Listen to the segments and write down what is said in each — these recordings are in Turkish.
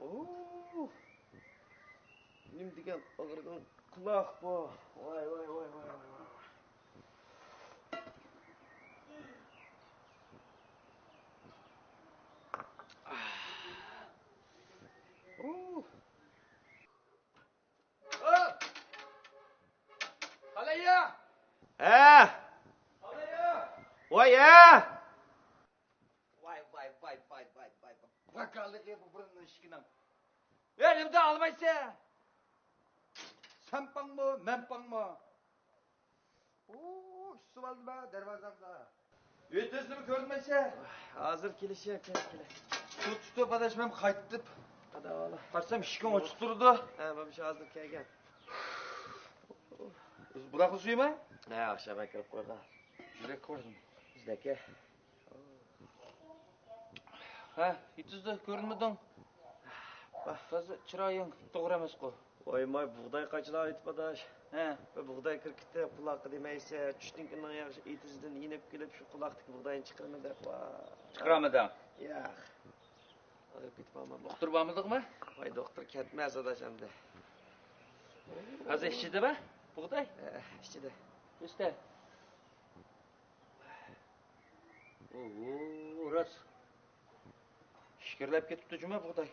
Oo. Nim degan og'rigan quloq bu. Voy. Halaya! Halaya! Voy ya! Vay. Bakalım ya bu buranın ışkından. Elimde almaysa. Sen pan mı, men pan mı? Oo, su aldı be dervazamda. Ötesini görmese. Hazır kelişe kele. Su tutup adaşmam kaytıp. Hadi oğlum. Kaçsam işkin uçup durdu. Ben bir şey hazır kelgen. Bırakın suyu mu? Ne akşam ekip koyda. Yürek koydum. Bizdeki. Ha, itizde görünmedin. Bak, fazla çırağın doğru emas ko. Voy buğday kaçlar itip adaş. He. Ve buğday kırkıtı kulakı demeyse çüştünkinin yakışı itizden inip gelip şu kulaktaki buğdayını çıkarmadı. Çıkaramadın. Ya. Alıp gitip almam. Doktor bağımlılık mı? Vay doktor ketmez adaş hem de. Az işçide be, buğday. İşte de. İşte. Oo, ras. Şikirlep ketipti cuma buğday.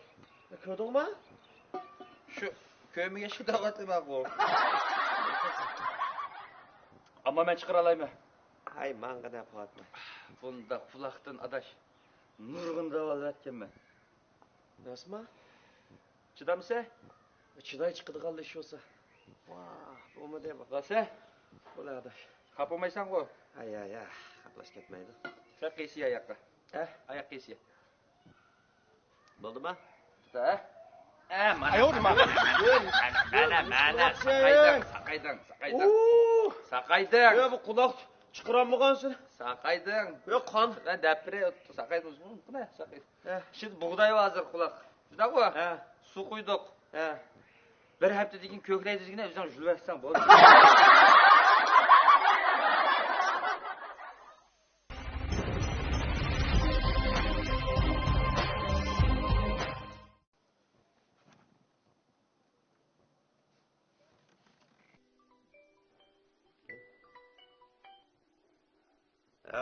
Köydün mü? Şu köyümü geçki dağıtı bak bu. Ama ben çıkaralayım. Hay manga ne yapatma. Bunda kulaktan adaş. Nurgun davalar etken ben. Nasıl mı? Çıdamsa? Çıday çıkıdı kaldı iş olsa. Vah, bu mu diye bak. Kase? Ola adaş. Kapamaysan ko. Hay. Kaplaş ketmeydi. Sen kıysiye ayakta. He? Ayak kıysiye. Buldu mu? Da. Mana. Ay oğlum bak. Mana. Sakaydın. Ya bu kulak çıkaramıgansın. Sakaydın. Yok kan. Ben depre sakaydın. Bu ne? Sakaydın. He. Şimdi buğday hazır kulak. Juda ko. He. Su kuyduk. He. Bir hafta deyin kökreyi dizgine bizden jülversen bol.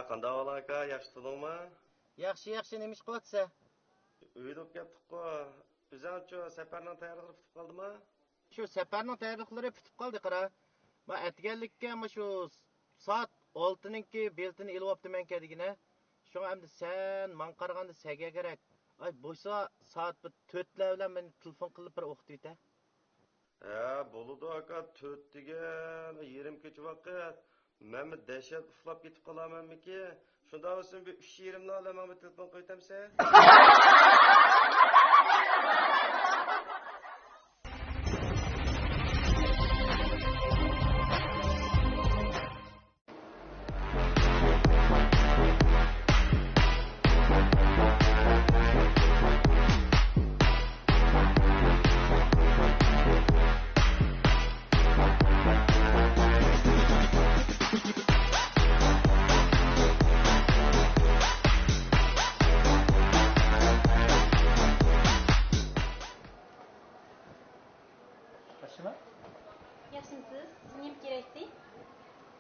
Qanday ahvol aka, yaxshi tudingmi? Yaxshi nemish qilyapsa? Uyda ketdik-ku. O'zingchi safarning tayyorligi bitib qoldimi? Shu safarning tayyorliklari bitib qoldi, qara. Men aytganlikka shu soat 6ninki beltini ilib olibdiman kedigina. Shunga endi sen men qaraganda saga kerak. Ay, bo'lsa soat 4lar bilan meni telefon qilib bir o'qitib ita. Bo'ladi aka, 4 degan yarim kecha vaqt. Men dahshat uxlab ketib qolamanmiki? Shunda bo'lsin bir 3:30 da olaman bir telefon qo'ytamsa? Yaxshimisiz? Nima kerakdi?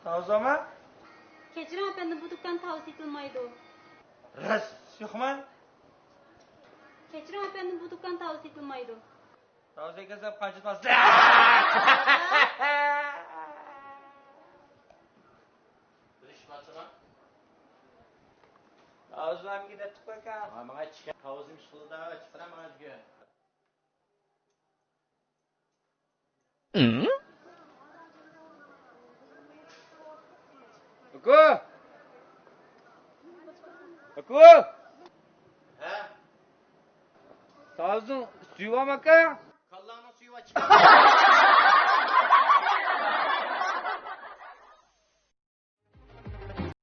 Tavzama? Kechiring efendim, bu dükkan tavsiye etilmaydi. Ras, yo'qmi? Kechiring efendim, bu dükkan tavsiye etilmaydi. Tavsiye qilsam qanchitmas. Bilishmoqchiman. Tavzamga deb qo'ygan. Menga chiqib tavzim ishqilda chiqaram menga. Aku! Ha? Tavzing suyu bormi aka? Kallanın suyu var çıkar.